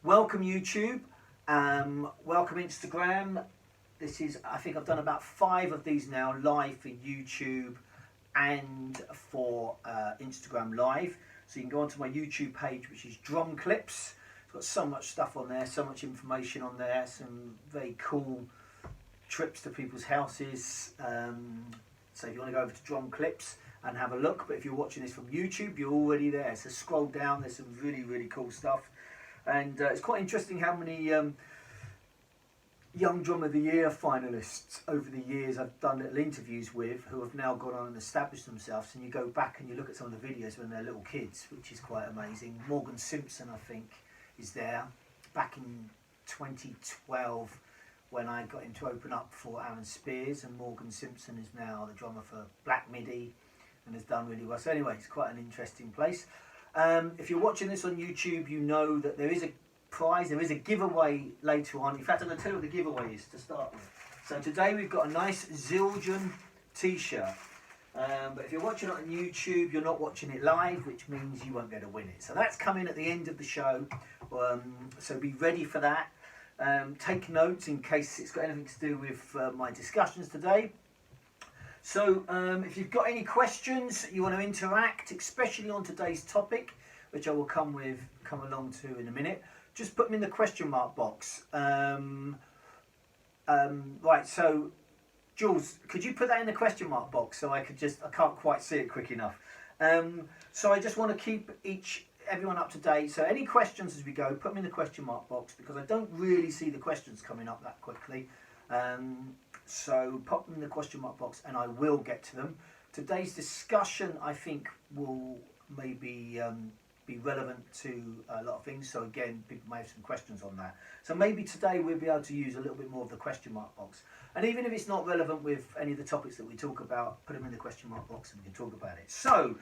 Welcome YouTube, welcome Instagram. This is, I think I've done about 5 of these now live for YouTube and for Instagram Live. So you can go onto my YouTube page, which is Drum Clips. It's got so much stuff on there, so much information on there, some very cool trips to people's houses. So if you want to go over to Drum Clips and have a look, but if you're watching this from YouTube, you're already there. So scroll down, there's some really cool stuff. And it's quite interesting how many Young Drum of the Year finalists over the years I've done little interviews with who have now gone on and established themselves. And you go back and you look at some of the videos when they're little kids, which is quite amazing. Morgan Simpson, I think, is there. Back in 2012, when I got him to open up for Aaron Spears, and Morgan Simpson is now the drummer for Black Midi and has done really well. So anyway, it's quite an interesting place. If you're watching this on YouTube, you know that there is a prize, there is a giveaway later on. In fact, I'm going to tell you what the giveaway is to start with. So today we've got a nice Zildjian t-shirt. But if you're watching it on YouTube, you're not watching it live, which means you won't be able to win it. So that's coming at the end of the show. So be ready for that. Take notes in case it's got anything to do with my discussions today. So if you've got any questions, you want to interact, especially on today's topic, which I will come along to in a minute, just put them in the question mark box. Right, so Jules, could you put that in the question mark box so I can't quite see it quick enough. So I just want to keep everyone up to date. So any questions as we go, put them in the question mark box, because I don't really see the questions coming up that quickly. So pop them in the question mark box and I will get to them. Today's discussion, I think, will maybe be relevant to a lot of things. So again, people may have some questions on that. So maybe today we'll be able to use a little bit more of the question mark box. And even if it's not relevant with any of the topics that we talk about, put them in the question mark box and we can talk about it. So,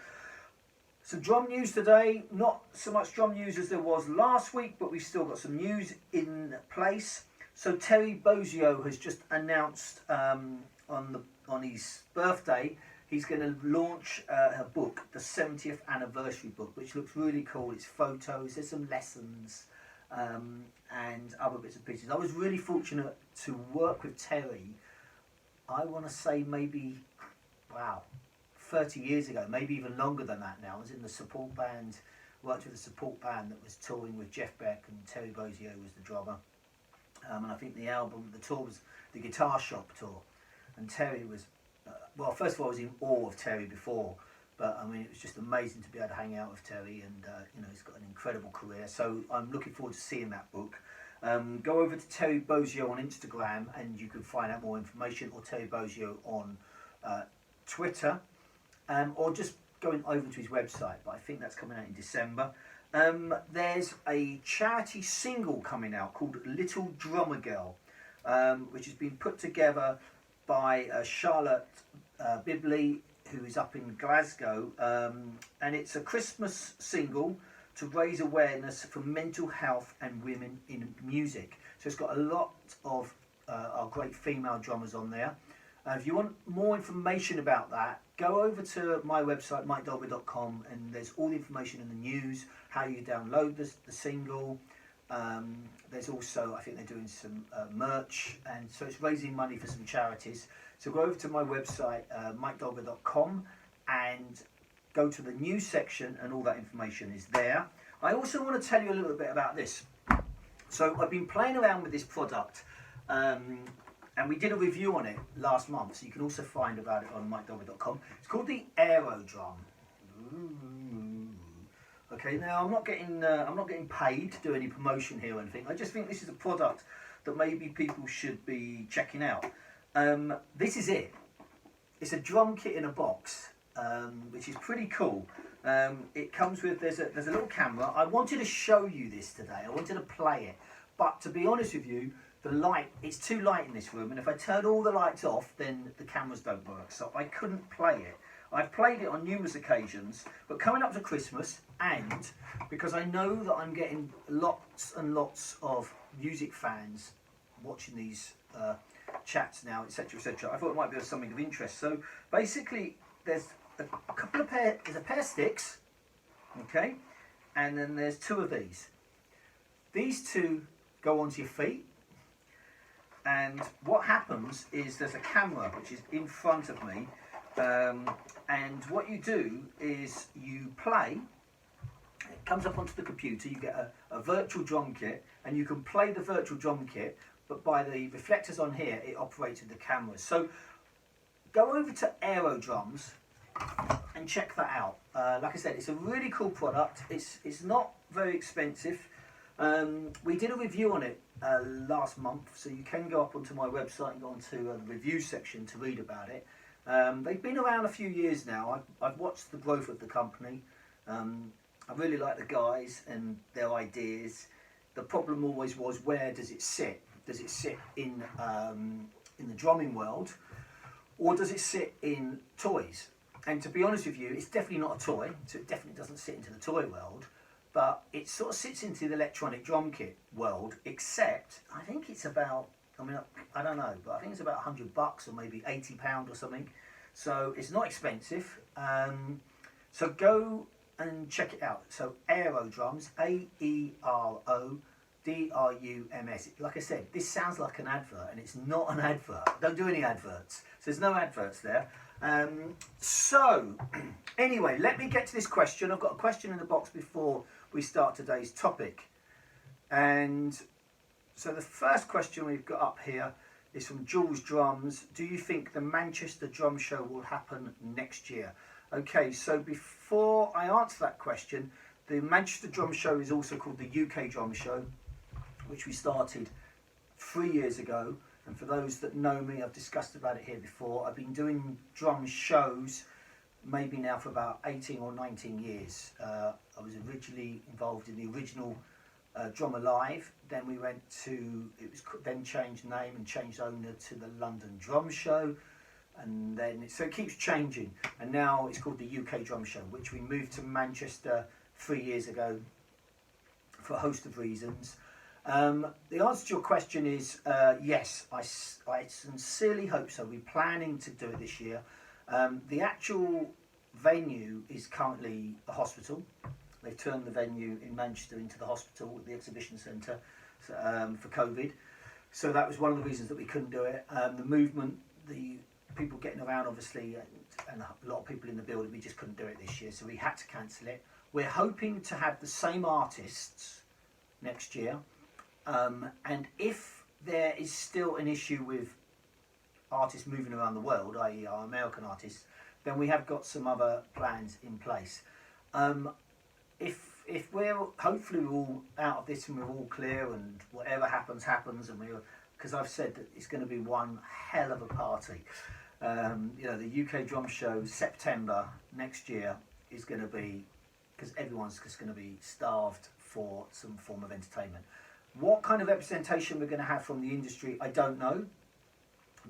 some drum news today. Not so much drum news as there was last week, but we've still got some news in place. So Terry Bozzio has just announced on his birthday, he's going to launch a book, the 70th anniversary book, which looks really cool. It's photos, there's some lessons and other bits and pieces. I was really fortunate to work with Terry, I want to say maybe, 30 years ago, maybe even longer than that now. I was in the support band, worked with a support band that was touring with Jeff Beck, and Terry Bozzio was the drummer. And I think the tour was the Guitar Shop tour. And Terry was, well, first of all, I was in awe of Terry before, but I mean, it was just amazing to be able to hang out with Terry, and you know, he's got an incredible career. So I'm looking forward to seeing that book. Go over to Terry Bozzio on Instagram and you can find out more information, or Terry Bozzio on Twitter, or just going over to his website, but I think that's coming out in December. There's a charity single coming out called Little Drummer Girl, which has been put together by Charlotte Bibley, who is up in Glasgow, and it's a Christmas single to raise awareness for mental health and women in music. So it's got a lot of our great female drummers on there. If you want more information about that, go over to my website, mikedolbear.com, and there's all the information in the news, how you download the single. There's also, I think they're doing some merch, and so it's raising money for some charities. So go over to my website, mikedolbear.com, and go to the news section, and all that information is there. I also want to tell you a little bit about this. So I've been playing around with this product, and we did a review on it last month, so you can also find about it on mikedolbear.com. It's called the Aerodrum. Okay, now I'm not getting paid to do any promotion here or anything. I just think this is a product that maybe people should be checking out. This is it. It's a drum kit in a box, which is pretty cool. It comes with, there's a little camera. I wanted to show you this today. I wanted to play it, but to be honest with you, the light, it's too light in this room, and if I turn all the lights off, then the cameras don't work, so I couldn't play it. I've played it on numerous occasions, but coming up to Christmas, and because I know that I'm getting lots and lots of music fans watching these chats now, etc., etc., I thought it might be something of interest. So basically, there's a pair of sticks, okay, and then there's 2 of these. these two go onto your feet, and what happens is there's a camera which is in front of me, and what you do is you play. It comes up onto the computer. You get a virtual drum kit, and you can play the virtual drum kit, but by the reflectors on here, it operates with the cameras. So go over to Aerodrums and check that out. Like I said, it's a really cool product. It's not very expensive. We did a review on it last month, so you can go up onto my website and go onto the review section to read about it. They've been around a few years now. I've watched the growth of the company. I really like the guys and their ideas. The problem always was, where does it sit? Does it sit in the drumming world, or does it sit in toys? And to be honest with you, it's definitely not a toy, so it definitely doesn't sit into the toy world, but it sort of sits into the electronic drum kit world, except I think it's about, I mean, I don't know, but I think it's about $100 or maybe £80 or something. So it's not expensive. So go and check it out. So Aerodrums, Aerodrums. Like I said, this sounds like an advert, and it's not an advert. Don't do any adverts. So there's no adverts there. So anyway, let me get to this question. I've got a question in the box before we start today's topic. And so the first question we've got up here is from Jules Drums. Do you think the Manchester Drum Show will happen next year? Okay, so before I answer that question, the Manchester Drum Show is also called the UK Drum Show, which we started 3 years ago. And for those that know me, I've discussed about it here before. I've been doing drum shows maybe now for about 18 or 19 years. I was originally involved in the original Drum Alive. Then we went to, it was then changed name and changed owner to the London Drum Show. And then, so it keeps changing. And now it's called the UK Drum Show, which we moved to Manchester 3 years ago for a host of reasons. The answer to your question is yes, I sincerely hope so. We're planning to do it this year. The actual venue is currently a hospital. They've turned the venue in Manchester into the hospital, the exhibition centre, for COVID. So that was one of the reasons that we couldn't do it. The movement, the people getting around obviously, and a lot of people in the building, we just couldn't do it this year, so we had to cancel it. We're hoping to have the same artists next year. And if there is still an issue with artists moving around the world, i.e. our American artists, then we have got some other plans in place. If we're, hopefully we're all out of this and we're all clear, and whatever happens, and because I've said that it's going to be one hell of a party. You know, the UK Drum Show, September next year, is going to be, because everyone's just going to be starved for some form of entertainment. What kind of representation we're going to have from the industry, I don't know,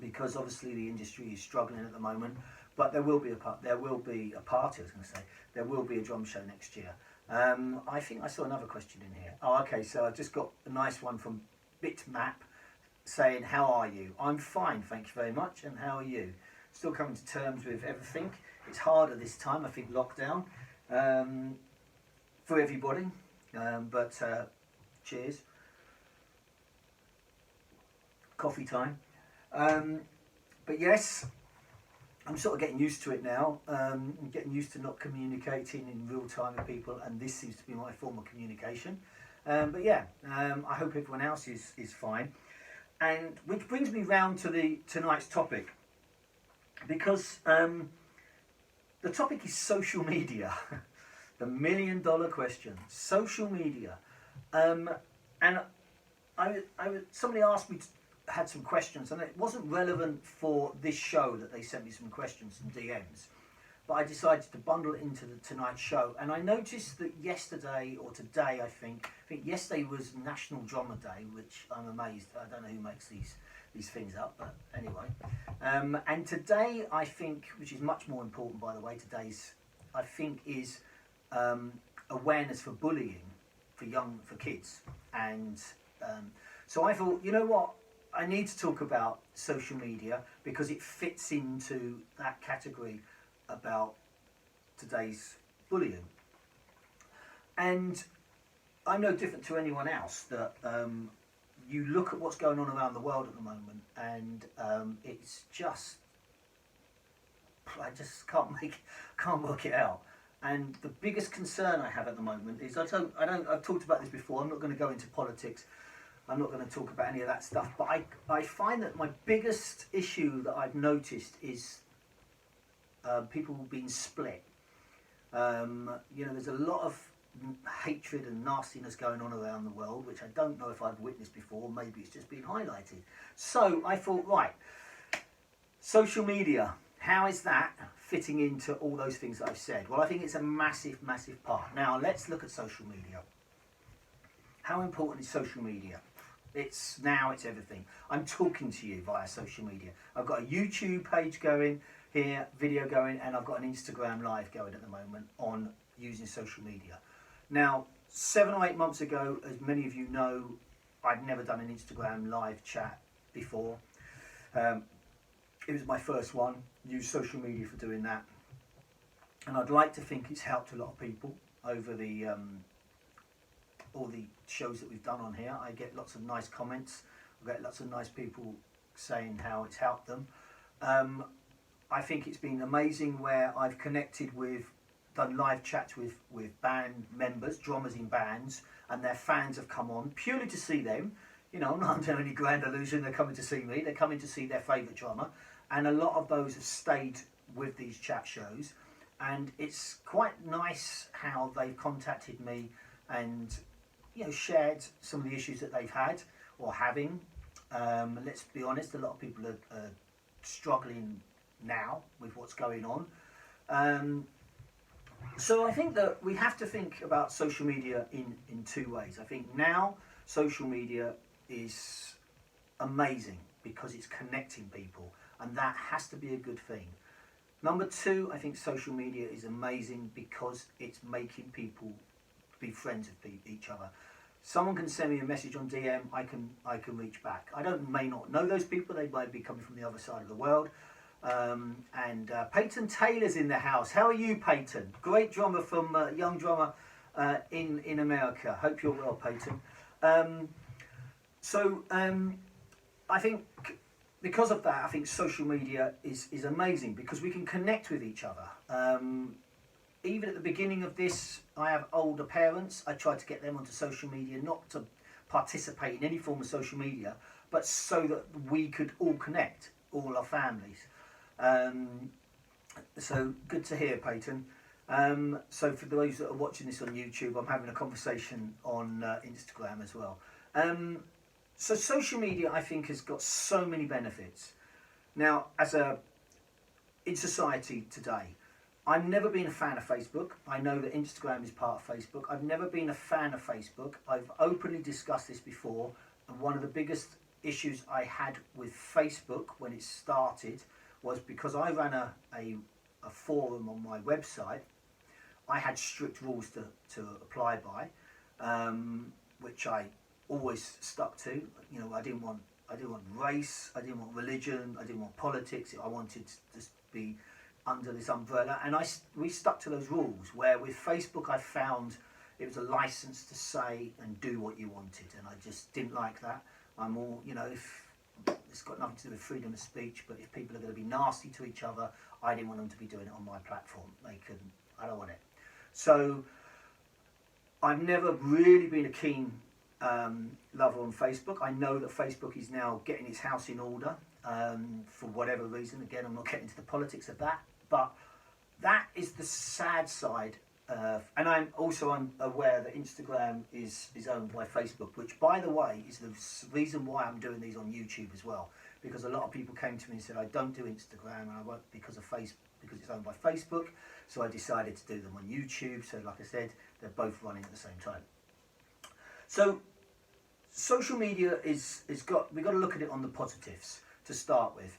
because obviously the industry is struggling at the moment. But there will be a party. I was going to say there will be a drum show next year. I think I saw another question in here. Oh, okay. So I just got a nice one from Bitmap saying, "How are you?" I'm fine, thank you very much. And how are you? Still coming to terms with everything. It's harder this time. I think lockdown for everybody. But cheers. Coffee time. But yes, I'm sort of getting used to it now. I'm getting used to not communicating in real time with people, and this seems to be my form of communication. But yeah, I hope everyone else is fine. And which brings me round to tonight's topic, because the topic is social media. The $1 million question, social media. And somebody asked me, had some questions, and it wasn't relevant for this show that they sent me some questions, some DMs, but I decided to bundle it into tonight's show. And I noticed that yesterday, or today, I think yesterday was National Drummer Day, which I'm amazed. I don't know who makes these things up, but anyway. And today, I think, which is much more important, by the way, I think is awareness for bullying for kids. And so I thought, you know what? I need to talk about social media because it fits into that category about today's bullying. And I'm no different to anyone else. That you look at what's going on around the world at the moment, and it's just, I just can't work it out. And the biggest concern I have at the moment is I've talked about this before. I'm not going to go into politics. I'm not going to talk about any of that stuff. But I find that my biggest issue that I've noticed is people being split. There's a lot of hatred and nastiness going on around the world, which I don't know if I've witnessed before. Maybe it's just been highlighted. So I thought, right, social media, how is that fitting into all those things that I've said? Well, I think it's a massive, massive part. Now, let's look at social media. How important is social media? It's everything. I'm talking to you via social media. I've got a YouTube page going here, video going, and I've got an Instagram live going at the moment on using social media. Now, 7 or 8 months ago, as many of you know, I'd never done an Instagram live chat before. It was my first one. Used social media for doing that, and I'd like to think it's helped a lot of people over the all the shows that we've done on here. I get lots of nice comments. I get lots of nice people saying how it's helped them. I think it's been amazing where I've connected with, done live chats with band members, drummers in bands, and their fans have come on purely to see them. I'm not under any grand illusion they're coming to see me. They're coming to see their favourite drummer. And a lot of those have stayed with these chat shows. And it's quite nice how they've contacted me and, shared some of the issues that they've had or having. Let's be honest, a lot of people are struggling now with what's going on. So I think that we have to think about social media in 2 ways. I think now social media is amazing because it's connecting people, and that has to be a good thing. Number 2, I think social media is amazing because it's making people be friends with each other. Someone can send me a message on DM, I can reach back. I may not know those people, they might be coming from the other side of the world. Peyton Taylor's in the house. How are you, Peyton? Great drummer from young drummer in America. Hope you're well, Peyton. I think because of that, I think social media is amazing because we can connect with each other. Even at the beginning of this, I have older parents. I tried to get them onto social media, not to participate in any form of social media, but so that we could all connect, all our families. So good to hear, Peyton. So for those that are watching this on YouTube, I'm having a conversation on Instagram as well. So social media, I think, has got so many benefits. Now, in society today, I've never been a fan of Facebook. I know that Instagram is part of Facebook. I've never been a fan of Facebook. I've openly discussed this before, and one of the biggest issues I had with Facebook when it started was because I ran a forum on my website. I had strict rules to apply by, which I always stuck to. I didn't want race, I didn't want religion, I didn't want politics. I wanted to just be under this umbrella, and we stuck to those rules. Where with Facebook, I found it was a license to say and do what you wanted, and I just didn't like that. I'm all, if it's got nothing to do with freedom of speech, but if people are going to be nasty to each other, I didn't want them to be doing it on my platform. I don't want it. So I've never really been a keen lover on Facebook. I know that Facebook is now getting its house in order for whatever reason. Again, I'm not getting into the politics of that, but that is the sad side. And I'm also aware that Instagram is owned by Facebook, which, by the way, is the reason why I'm doing these on YouTube as well. Because a lot of people came to me and said, I don't do Instagram, and I won't because it's owned by Facebook. So I decided to do them on YouTube. So like I said, they're both running at the same time. So social media we've got to look at it on the positives to start with.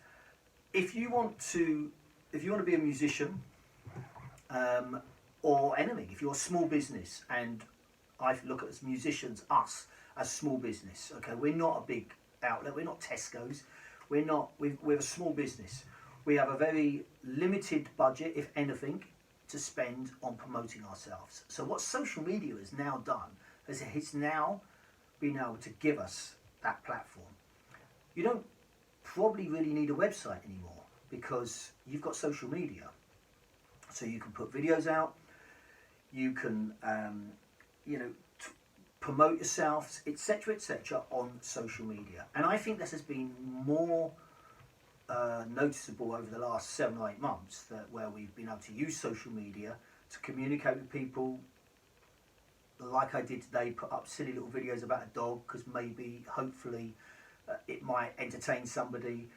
If you want to be a musician, or anything, if you're a small business, and I look at as musicians, us as small business, okay, we're not a big outlet, we're not Tesco's, we're a small business. We have a very limited budget, if anything, to spend on promoting ourselves. So what social media has now done as it's now been able to give us that platform. You don't probably really need a website anymore because you've got social media. So you can put videos out, you can, promote yourself, etc., on social media. And I think this has been more noticeable over the last 7 or 8 months, where we've been able to use social media to communicate with people. Like I did today, put up silly little videos about a dog because maybe, hopefully, it might entertain somebody.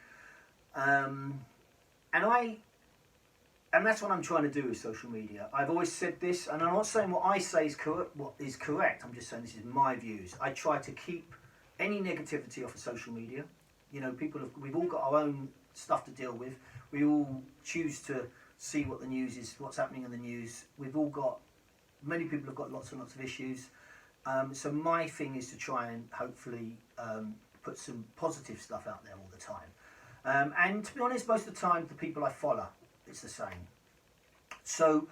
And that's what I'm trying to do with social media. I've always said this, and I'm not saying what I say is correct. I'm just saying this is my views. I try to keep any negativity off of social media. You know, we've all got our own stuff to deal with. We all choose to see what the news is, what's happening in the news. Many people have got lots and lots of issues. So my thing is to try and hopefully put some positive stuff out there all the time. And to be honest, most of the time, the people I follow, it's the same. So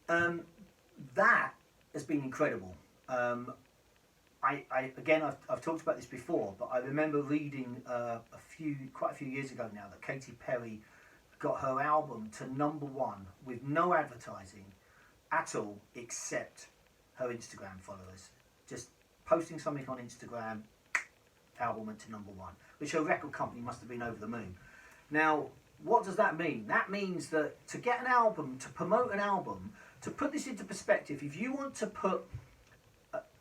that has been incredible. I've talked about this before, but I remember reading quite a few years ago now that Katy Perry got her album to #1 with no advertising at all, except her Instagram followers. Just posting something on Instagram, album went to #1, which her record company must have been over the moon. Now, what does that mean? That means that to get an album, to promote an album, to put this into perspective, if you want to put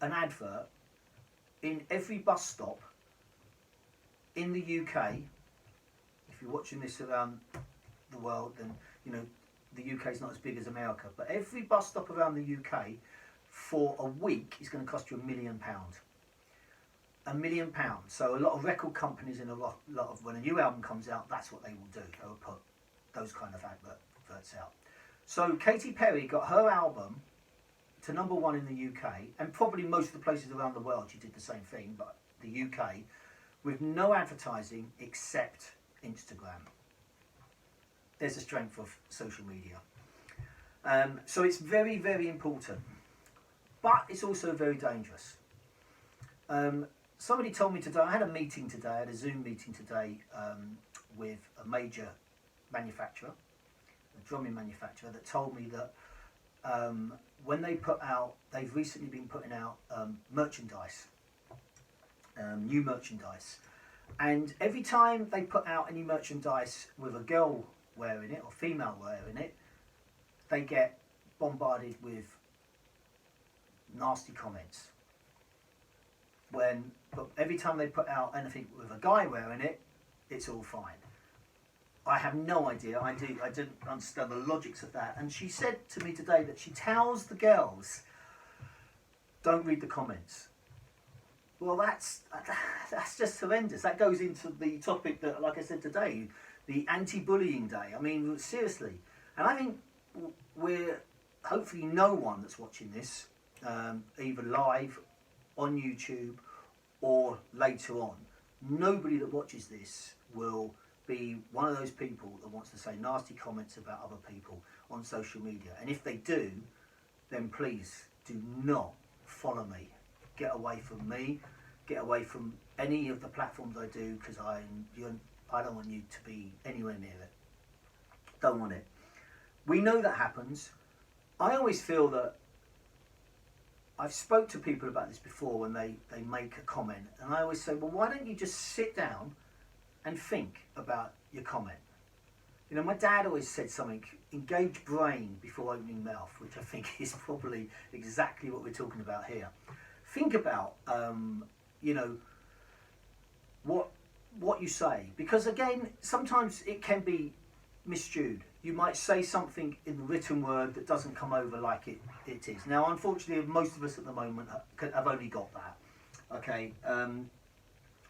an advert in every bus stop in the UK, if you're watching this around the world, then the UK is not as big as America, but every bus stop around the UK for a week is going to cost you £1 million. £1 million. So a lot of record companies and a lot of, when a new album comes out, that's what they will do. They will put those kind of adverts out. So Katy Perry got her album to #1 in the UK, and probably most of the places around the world she did the same thing, but the UK, with no advertising except Instagram. There's the strength of social media. So it's very, very important, but it's also very dangerous. Somebody told me today, I had a Zoom meeting today with a major manufacturer, a drumming manufacturer, that told me that when they've recently been putting out merchandise, new merchandise, and every time they put out any merchandise with a girl wearing it or female wearing it, they get bombarded with nasty comments. But every time they put out anything with a guy wearing it, it's all fine. I have no idea. I didn't understand the logics of that. And she said to me today that she tells the girls, don't read the comments. Well, that's just horrendous. That goes into the topic that, like I said today, the anti-bullying day. I mean, seriously. And I think hopefully no one that's watching this, either live, on YouTube, or later on, nobody that watches this will be one of those people that wants to say nasty comments about other people on social media. And if they do, then please do not follow me. Get away from me. Get away from any of the platforms I do, because I don't want you to be anywhere near it. Don't want it. We know that happens. I always feel that I've spoke to people about this before when they make a comment, and I always say, well, why don't you just sit down and think about your comment? You know, my dad always said something, engage brain before opening mouth, which I think is probably exactly what we're talking about here. Think about, what you say, because again, sometimes it can be miscued. You might say something in the written word that doesn't come over like it is. Now, unfortunately, most of us at the moment have only got that. Okay,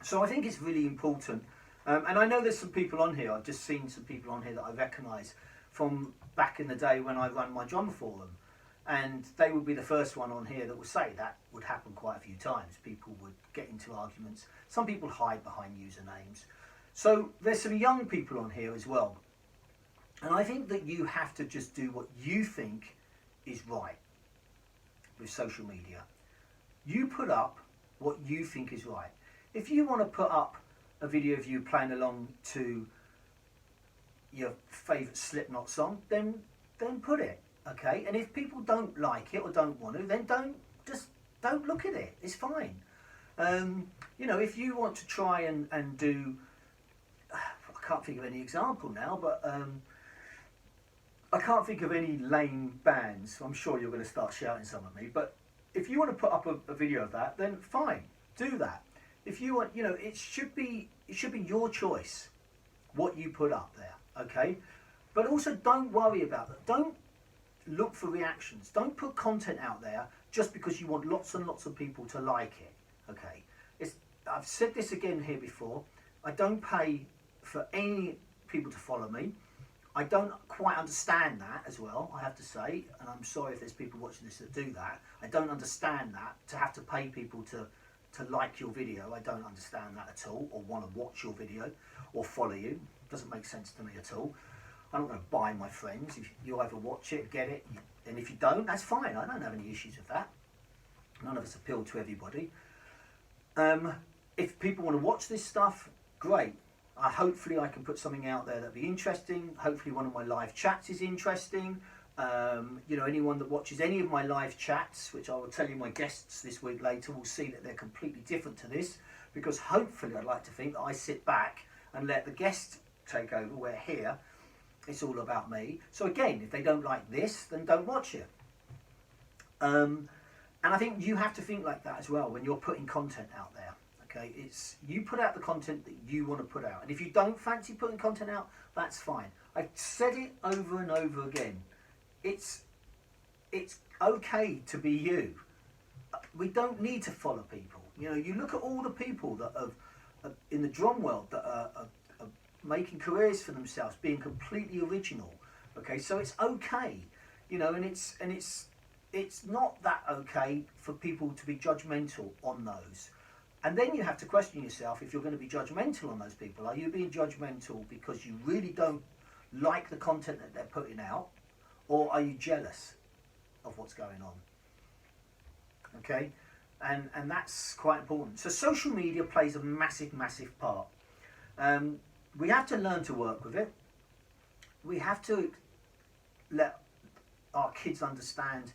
so I think it's really important. And I know there's some people on here, I've just seen some people on here that I recognise from back in the day when I ran my drummer forum. And they would be the first one on here that would say that would happen quite a few times. People would get into arguments. Some people hide behind usernames. So there's some young people on here as well. And I think that you have to just do what you think is right with social media. You put up what you think is right. If you want to put up a video of you playing along to your favourite Slipknot song, then put it, okay? And if people don't like it or don't want to, then don't look at it. It's fine. You know, if you want to try and do, I can't think of any example now, but I can't think of any lame bands. I'm sure you're going to start shouting some at me, but if you want to put up a video of that, then fine, do that. If you want, you know, it should be your choice what you put up there, okay? But also don't worry about that. Don't look for reactions. Don't put content out there just because you want lots and lots of people to like it, okay? I've said this again here before. I don't pay for any people to follow me. I don't quite understand that as well, I have to say, and I'm sorry if there's people watching this that do that. I don't understand that, to have to pay people to like your video. I don't understand that at all, or want to watch your video, or follow you. It doesn't make sense to me at all. I'm not going to buy my friends. If you either watch it, get it, and if you don't, that's fine. I don't have any issues with that. None of us appeal to everybody. If people want to watch this stuff, great. Hopefully I can put something out there that'll be interesting. Hopefully one of my live chats is interesting. You know, anyone that watches any of my live chats, which I will tell you my guests this week later, will see that they're completely different to this, because hopefully I'd like to think that I sit back and let the guest take over, where here it's all about me. So again, if they don't like this, then don't watch it. And I think you have to think like that as well when you're putting content out there. Okay, it's you put out the content that you want to put out, and if you don't fancy putting content out, that's fine. I've said it over and over again. It's okay to be you. We don't need to follow people. You know, you look at all the people that are in the drum world that are making careers for themselves, being completely original. Okay, so it's okay, you know, and it's not that okay for people to be judgmental on those. And then you have to question yourself, if you're going to be judgmental on those people, are you being judgmental because you really don't like the content that they're putting out, or are you jealous of what's going on? Okay, and that's quite important. So social media plays a massive, massive part. We have to learn to work with it. We have to let our kids understand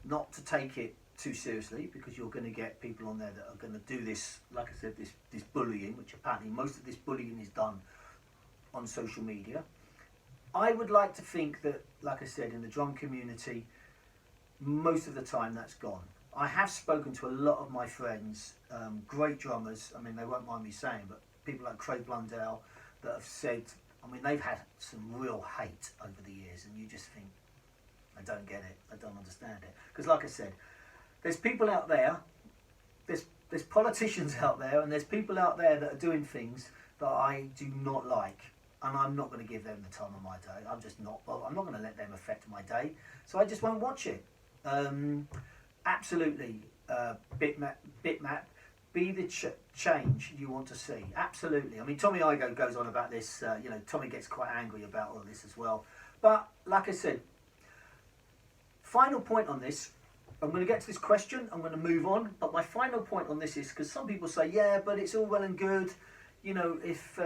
not to take it too seriously, because you're going to get people on there that are going to do this, like I said, this bullying, which apparently most of this bullying is done on social media. I would like to think that, like I said, in the drum community, most of the time that's gone. I have spoken to a lot of my friends, great drummers, I mean, they won't mind me saying, but people like Craig Blundell that have said, I mean, they've had some real hate over the years, and you just think, I don't get it, I don't understand it. Because like I said, there's people out there, there's politicians out there, and there's people out there that are doing things that I do not like, and I'm not going to give them the time of my day. I'm just not. I'm not going to let them affect my day, so I just won't watch it. Absolutely, bitmap, be the change you want to see. Absolutely. I mean, Tommy Igoe goes on about this. You know, Tommy gets quite angry about all this as well. But like I said, final point on this. I'm going to get to this question, I'm going to move on, but my final point on this is, because some people say, yeah, but it's all well and good, you know, if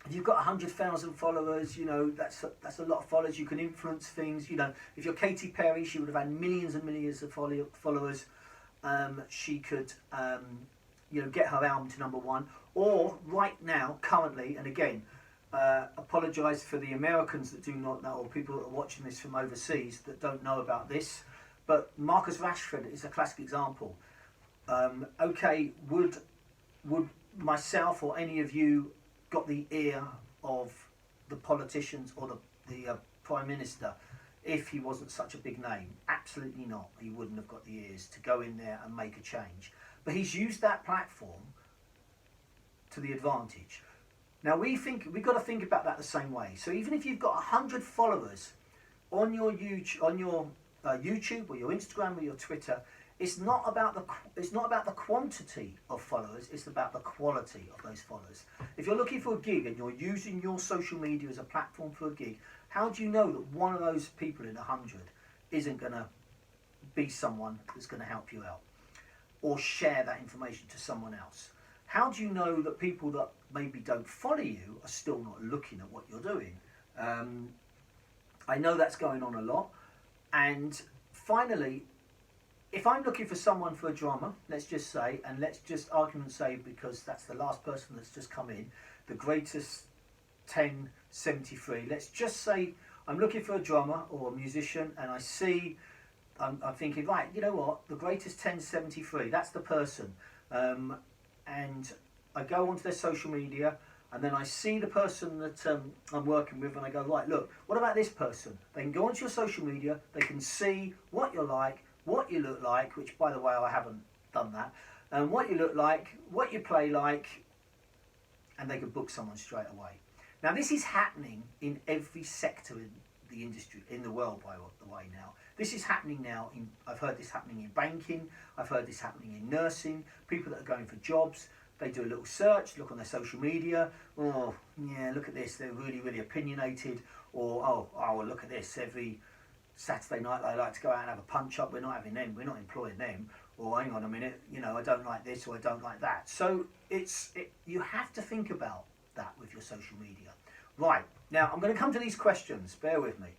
you've got 100,000 followers, you know, that's a lot of followers, you can influence things, you know, if you're Katy Perry, she would have had millions and millions of followers, she could, you know, get her album to #1, or right now, currently, and again, apologise for the Americans that do not know, or people that are watching this from overseas that don't know about this, but Marcus Rashford is a classic example. Okay, would myself or any of you got the ear of the politicians or the Prime Minister if he wasn't such a big name? Absolutely not. He wouldn't have got the ears to go in there and make a change. But he's used that platform to the advantage. Now we've got to think about that the same way. So even if you've got 100 followers on your YouTube or your Instagram or your Twitter, it's not about the quantity of followers, it's about the quality of those followers. If you're looking for a gig and you're using your social media as a platform for a gig, how do you know that one of those people in 100 isn't going to be someone that's going to help you out? or share that information to someone else? How do you know that people that maybe don't follow you are still not looking at what you're doing? I know that's going on a lot. And finally, if I'm looking for someone for a drummer, let's just say, and let's just argument say, because that's the last person that's just come in, the greatest 1073, let's just say I'm looking for a drummer or a musician, and I see, I'm thinking, right, you know what, the greatest 1073, that's the person. And I go onto their social media, and then I see the person that I'm working with, and I go, right, look, what about this person? They can go onto your social media, they can see what you're like, what you look like, which, by the way, I haven't done that, and what you look like, what you play like, and they could book someone straight away. Now, this is happening in every sector in the industry, in the world, by the way, now. This is happening now, I've heard this happening in banking, I've heard this happening in nursing, people that are going for jobs, they do a little search, look on their social media, oh, yeah, look at this, they're really, really opinionated, or, oh, look at this, every Saturday night they like to go out and have a punch-up, we're not having them, we're not employing them, or hang on a minute, you know, I don't like this or I don't like that. So you have to think about that with your social media. Right, now I'm going to come to these questions, bear with me.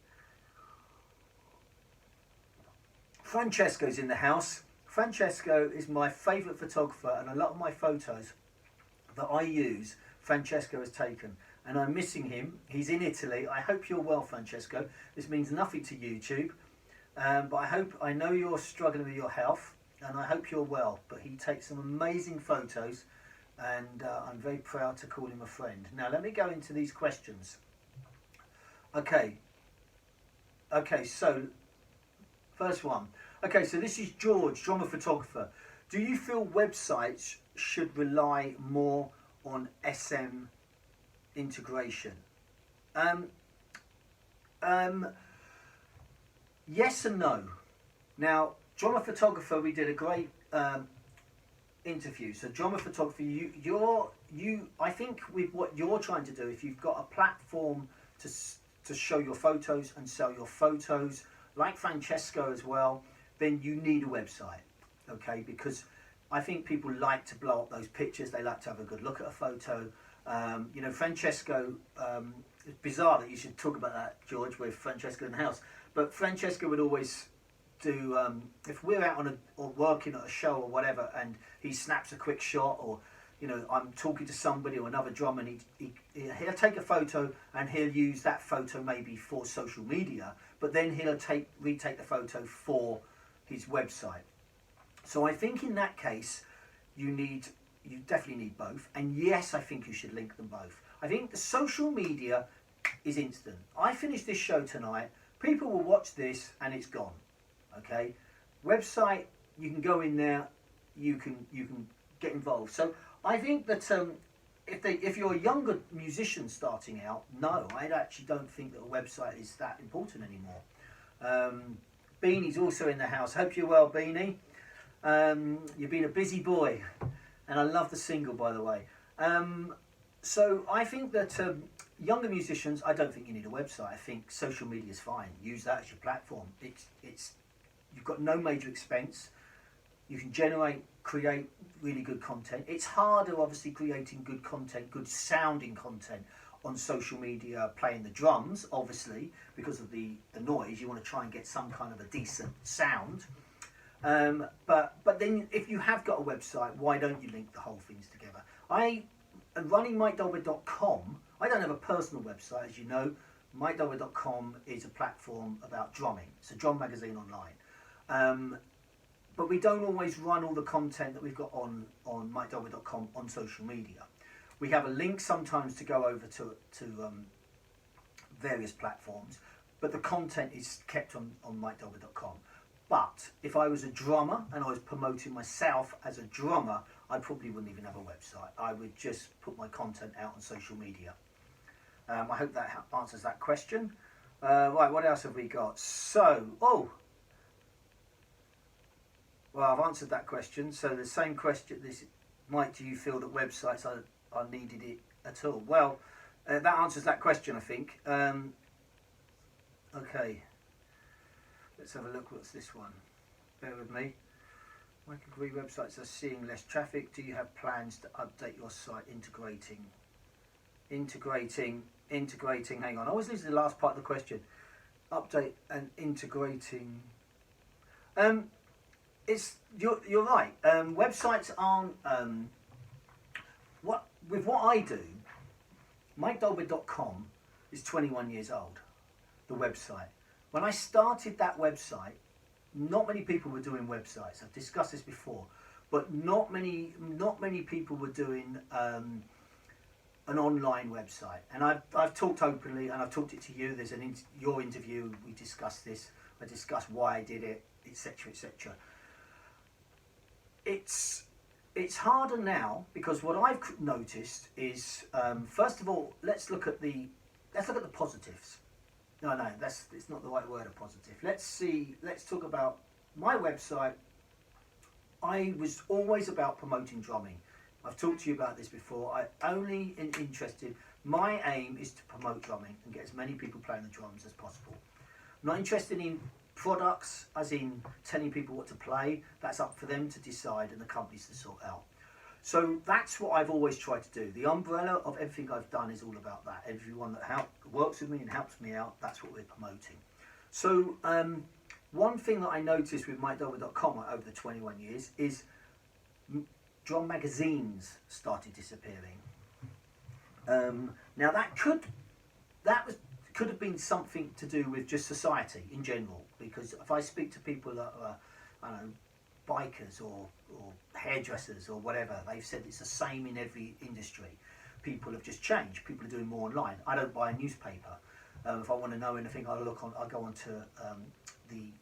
Francesco's in the house. Francesco is my favourite photographer, and a lot of my photos that I use, Francesco has taken. And I'm missing him. He's in Italy. I hope you're well, Francesco. This means nothing to YouTube, but I know you're struggling with your health, and I hope you're well. But he takes some amazing photos, and I'm very proud to call him a friend. Now, let me go into these questions. Okay, so first one. Okay, so this is George, drummer photographer. Do you feel websites should rely more on SM integration? Yes and no. Now, drummer photographer, we did a great interview. So, drummer photographer, I think with what you're trying to do, if you've got a platform to show your photos and sell your photos, like Francesco as well, then you need a website, okay? Because I think people like to blow up those pictures. They like to have a good look at a photo. You know, Francesco, it's bizarre that you should talk about that, George, with Francesco in the house. But Francesco would always do, if we're out or working at a show or whatever, and he snaps a quick shot, or, you know, I'm talking to somebody or another drummer, and he'll take a photo and he'll use that photo maybe for social media, but then he'll retake the photo for his website. So I think in that case, you definitely need both. And yes, I think you should link them both. I think the social media is instant. I finished this show tonight, people will watch this and it's gone. Okay? Website, you can go in there, you can get involved. So I think that if you're a younger musician starting out, no, I actually don't think that a website is that important anymore. Beanie's also in the house. Hope you're well, Beanie. You've been a busy boy, and I love the single, by the way. So I think that younger musicians, I don't think you need a website. I think social media is fine. Use that as your platform. You've got no major expense. You can create really good content. It's harder, obviously, creating good content, good sounding content on social media, playing the drums, obviously, because of the noise. You want to try and get some kind of a decent sound. But then if you have got a website, why don't you link the whole things together? Running MikeDolbear.com, I don't have a personal website, as you know. MikeDolbear.com is a platform about drumming. It's a drum magazine online. But we don't always run all the content that we've got on MikeDolbear.com on social media. We have a link sometimes to go over to various platforms, but the content is kept on MikeDolbear.com. But if I was a drummer and I was promoting myself as a drummer, I probably wouldn't even have a website. I would just put my content out on social media. I hope that answers that question. Right, what else have we got? So, well, I've answered that question. So the same question, Mike, do you feel that websites are needed at all? Well, that answers that question, I think. Okay. Let's have a look. What's this one? Bear with me. I agree, websites are seeing less traffic. Do you have plans to update your site integrating, hang on, I always lose the last part of the question. Update and integrating. You're right. Websites aren't, what I do, MikeDolbear.com is 21 years old, the website. When I started that website, not many people were doing websites. I've discussed this before, but not many people were doing an online website. And I've talked openly, and I've talked it to you. There's your interview. We discussed this. I discussed why I did it, etc., etc. It's harder now because what I've noticed is, first of all, let's look at the positives. No, it's not the right word of positive. Let's talk about my website. I was always about promoting drumming. I've talked to you about this before. My aim is to promote drumming and get as many people playing the drums as possible. I'm not interested in products, as in telling people what to play. That's up for them to decide and the companies to sort out. So that's what I've always tried to do. The umbrella of everything I've done is all about that. Everyone that works with me and helps me out, that's what we're promoting. So one thing that I noticed with MikeDolbear.com over the 21 years is drum magazines started disappearing. Now that could have been something to do with just society in general, because if I speak to people that are, I don't know, bikers or hairdressers or whatever, they've said it's the same in every industry. People have just changed. People are doing more online. I don't buy a newspaper. If I want to know anything, I go onto the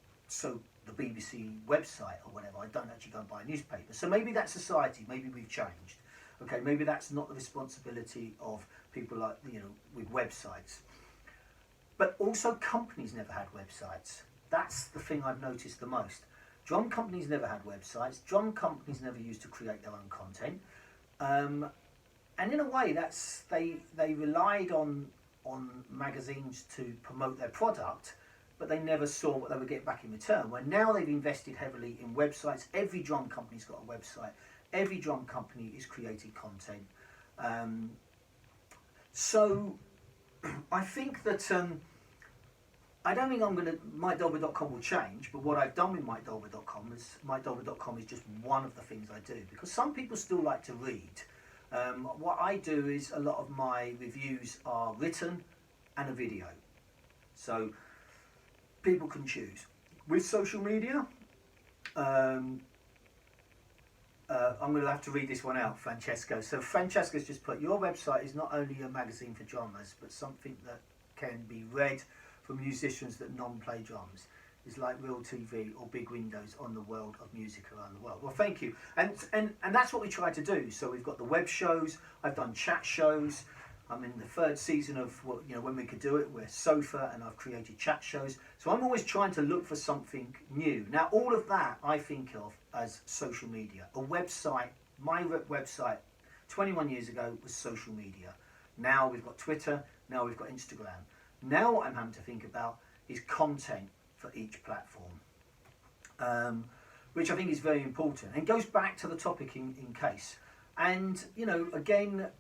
BBC website or whatever. I don't actually go and buy a newspaper. So maybe that's society. Maybe we've changed. Okay, maybe that's not the responsibility of people like, with websites. But also companies never had websites. That's the thing I've noticed the most. Drum companies never had websites. Drum companies never used to create their own content. And in a way, they relied on magazines to promote their product, but they never saw what they would get back in return. Where now they've invested heavily in websites. Every drum company's got a website. Every drum company is creating content. So I think that I don't think MikeDolbear.com will change, but what I've done with MikeDolbear.com is just one of the things I do, because some people still like to read. What I do is a lot of my reviews are written and a video, so people can choose. With social media, I'm going to have to read this one out, Francesco. So Francesco's just put, your website is not only a magazine for drummers, but something that can be read for musicians that non-play drums. It's like real TV or big windows on the world of music around the world. Well, thank you. And that's what we try to do. So we've got the web shows. I've done chat shows. I'm in the third season of when we could do it. We're Sofa, and I've created chat shows. So I'm always trying to look for something new. Now, all of that I think of as social media. A website, my website 21 years ago was social media. Now we've got Twitter. Now we've got Instagram. Now what I'm having to think about is content for each platform, which I think is very important and goes back to the topic in case. And again,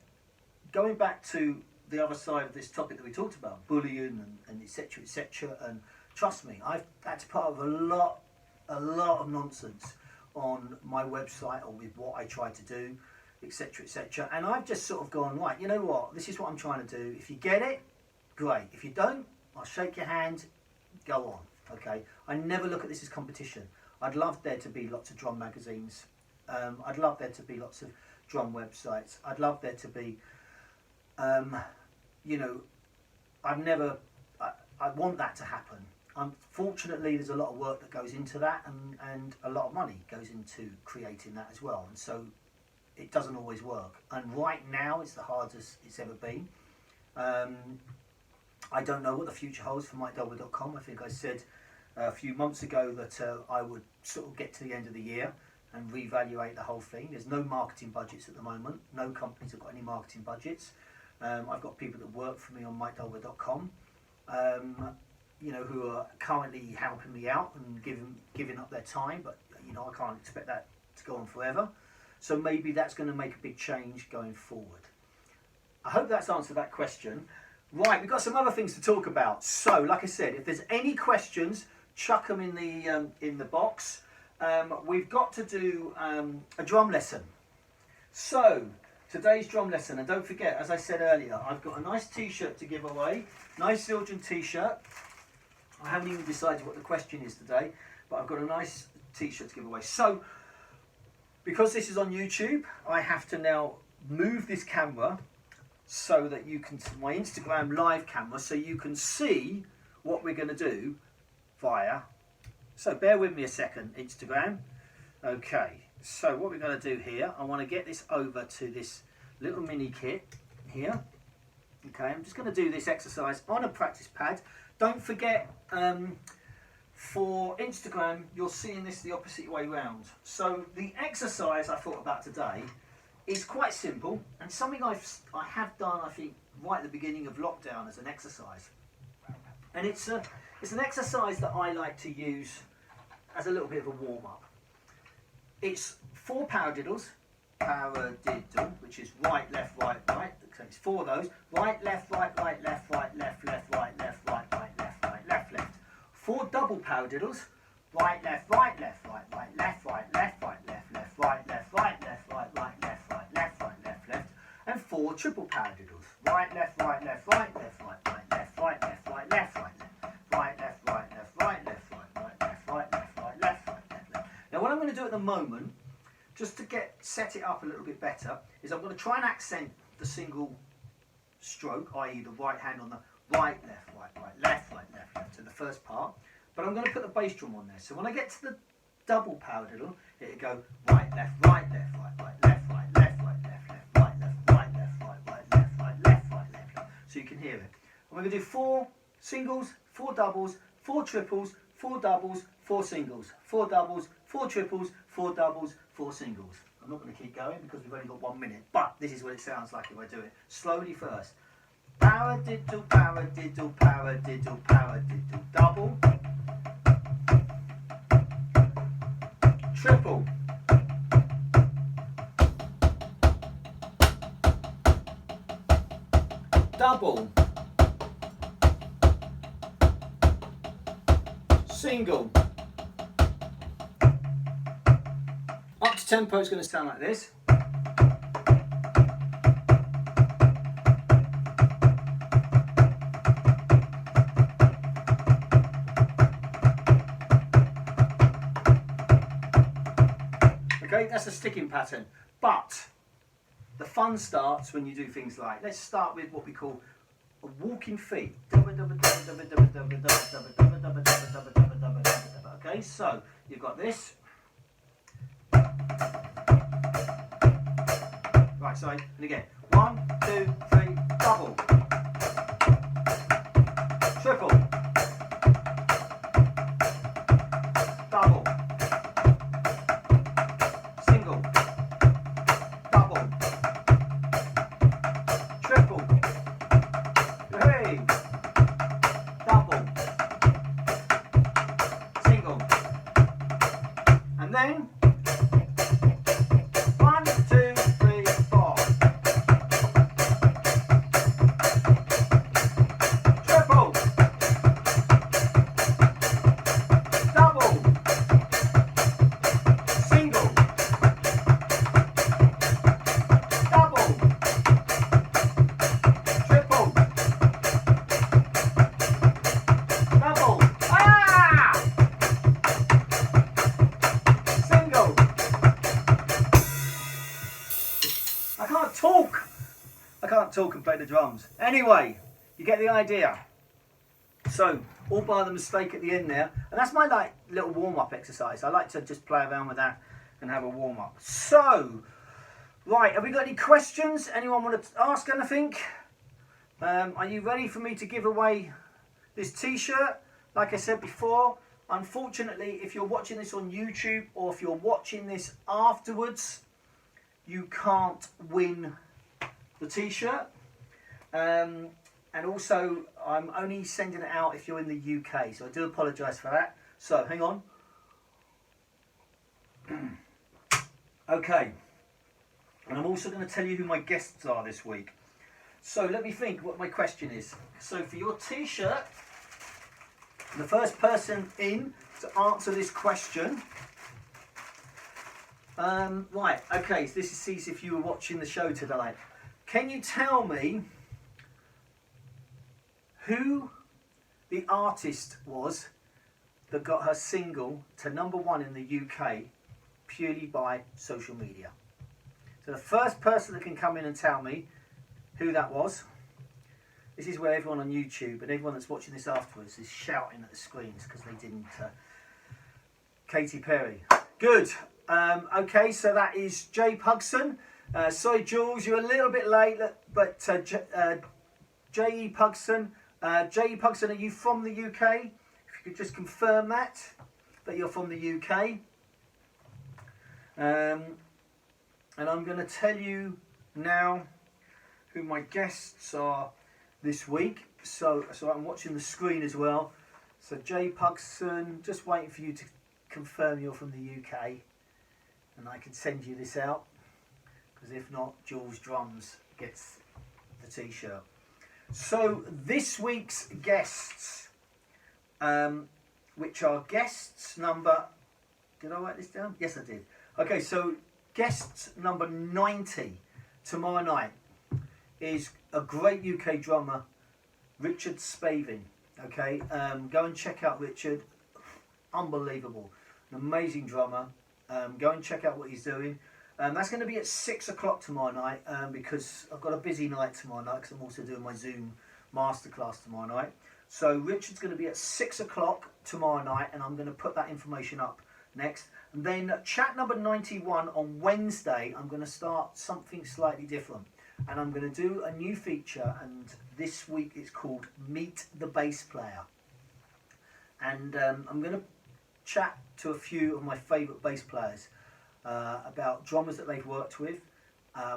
going back to the other side of this topic that we talked about, bullying and etc., etc. And trust me, that's part of a lot of nonsense on my website or with what I try to do, etc., etc. And I've just sort of gone, right, you know what? This is what I'm trying to do. If you get it, great. If you don't, I'll shake your hand, go on, okay? I never look at this as competition. I'd love there to be lots of drum magazines. I'd love there to be lots of drum websites. I'd love there to be, I want that to happen. Unfortunately, there's a lot of work that goes into that and a lot of money goes into creating that as well. And so it doesn't always work. And right now, it's the hardest it's ever been. I don't know what the future holds for MikeDolbear.com. I think I said a few months ago that I would sort of get to the end of the year and reevaluate the whole thing. There's no marketing budgets at the moment. No companies have got any marketing budgets. I've got people that work for me on MikeDolbear.com, who are currently helping me out and giving up their time. But I can't expect that go on forever. So maybe that's going to make a big change going forward. I hope that's answered that question. Right, we've got some other things to talk about. So, like I said, if there's any questions, chuck them in the box. We've got to do a drum lesson. So, today's drum lesson, and don't forget, as I said earlier, I've got a nice t-shirt to give away. Nice Zildjian t-shirt. I haven't even decided what the question is today, but I've got a nice t-shirt to give away. So, because this is on YouTube, I have to now move this camera so that you can, my Instagram live camera, so you can see what we're going to do via. So bear with me a second, Instagram. Okay, so what we're going to do here, I want to get this over to this little mini kit here. Okay, I'm just going to do this exercise on a practice pad. Don't forget, for Instagram, you're seeing this the opposite way round. So the exercise I thought about today is quite simple, and something I have done, I think, right at the beginning of lockdown as an exercise. And it's an exercise that I like to use as a little bit of a warm-up. It's 4 paradiddles, paradiddle, which is right, left, right, right. So it's 4 of those. Right, left, right, right, left, right, left, left, right, left, right, right, left, right, left, left. 4 double paradiddles. Right, left, right, left, right, right, left, right, left, right, left, left, right, left, right, left, right, right, left, right, left, right, left, left. And 4 triple paradiddles. Right, left, right, left, right, left, right, right, left, right, left, right, left, right, left. Right, left, right, left, right, left, right, right, left, right, left, right, left, right, left, left. Now what I'm going to do at the moment, just to set it up a little bit better, is I'm going to try and accent the single stroke, i.e. the right hand on the right, left, right, right, left, right, left, left, to the first part. But I'm going to put the bass drum on there. So when I get to the double paradiddle, it'll go right, left, right, left, right, right, left, right, left, right, left, left, right, left, right, left, right, right, left, right, left, right, left, left. So you can hear it. And we're going to do 4 singles, 4 doubles, 4 triples, 4 doubles, 4 singles, 4 doubles, 4 triples, 4 doubles, 4 singles. I'm not going to keep going because we've only got 1 minute, but this is what it sounds like if I do it slowly first. Paradiddle, paradiddle, paradiddle, paradiddle, double, triple, double, single. Up to tempo is going to sound like this. Okay, that's a sticking pattern. But the fun starts when you do things like, let's start with what we call a walking feet. Okay, so you've got this. Right side, and again. 1, 2, 3, double. Triple. Double. Single. Double. Triple. Hey. Double. Single. And then 1, 2, 3, 4. Triple. Double. Single. Double. Triple. Double. Ah! Single. I can't talk and play the drums. Anyway, you get the idea. So, all by the mistake at the end there. And that's my little warm-up exercise. I like to just play around with that and have a warm-up. So, right, have we got any questions? Anyone want to ask anything? Are you ready for me to give away this t-shirt? Like I said before, unfortunately, if you're watching this on YouTube or if you're watching this afterwards, you can't win the t-shirt. And also, I'm only sending it out if you're in the UK, so I do apologise for that. So, hang on. Okay, and I'm also going to tell you who my guests are this week. So let me think what my question is. So for your t-shirt, the first person in to answer this question. Right, okay, so this is see if you were watching the show tonight. Can you tell me who the artist was that got her single to #1 in the UK purely by social media? So the first person that can come in and tell me who that was. This is where everyone on YouTube and everyone that's watching this afterwards is shouting at the screens because they didn't. Katy Perry. Good. Okay, so that is Jay Pugson. Sorry, Jules, you're a little bit late, but J.E. Pugson. J.E. Pugson, are you from the UK? If you could just confirm that you're from the UK. And I'm going to tell you now who my guests are this week. So I'm watching the screen as well. So J. Pugson, just waiting for you to confirm you're from the UK, and I can send you this out, because if not, Jules Drums gets the t-shirt. So this week's guests, which are guests number, did I write this down? Yes, I did. Okay, so guests number 90 tomorrow night is a great UK drummer, Richard Spavin. Okay, go and check out Richard. Unbelievable, an amazing drummer. Go and check out what he's doing. That's going to be at 6 o'clock tomorrow night, because I've got a busy night tomorrow night because I'm also doing my Zoom masterclass tomorrow night. So Richard's going to be at 6 o'clock tomorrow night, and I'm going to put that information up next. And then chat number 91 on Wednesday, I'm going to start something slightly different. And I'm going to do a new feature, and this week it's called Meet the Bass Player. And I'm going to chat to a few of my favourite bass players about drummers that they've worked with,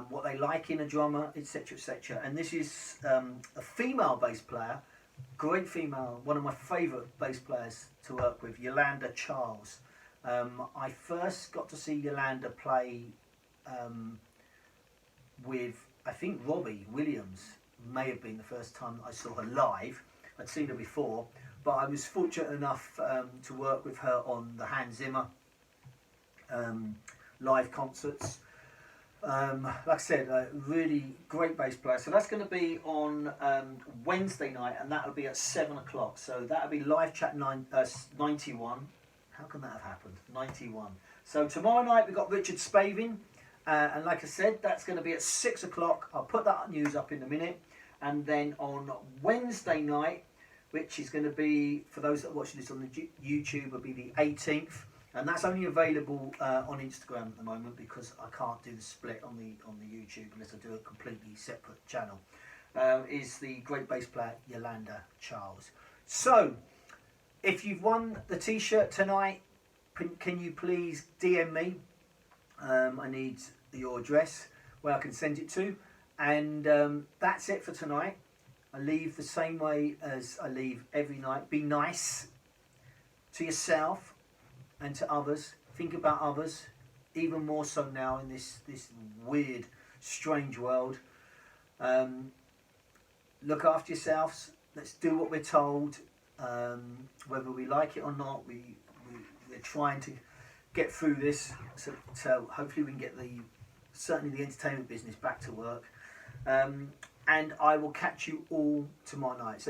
what they like in a drummer, etc, etc. And this is a female bass player, great female, one of my favourite bass players to work with, Yolanda Charles. I first got to see Yolanda play with, I think, Robbie Williams. May have been the first time I saw her live. I'd seen her before, but I was fortunate enough to work with her on the Hans Zimmer live concerts. Like I said, a really great bass player. So that's going to be on Wednesday night, and that'll be at 7 o'clock. So that'll be live chat 91. How can that have happened? 91. So tomorrow night we've got Richard Spavin, and like I said, that's going to be at 6 o'clock. I'll put that news up in a minute. And then on Wednesday night, which is going to be, for those that are watching this on the YouTube, will be the 18th. And that's only available on Instagram at the moment, because I can't do the split on the YouTube unless I do a completely separate channel. Is the great bass player Yolanda Charles. So, if you've won the t-shirt tonight, can you please DM me? I need your address where I can send it to. And that's it for tonight. I leave the same way as I leave every night. Be nice to yourself and to others. Think about others, even more so now in this weird, strange world. Look after yourselves. Let's do what we're told. Whether we like it or not, we're trying to get through this. So hopefully we can get certainly the entertainment business back to work. And I will catch you all tomorrow night. So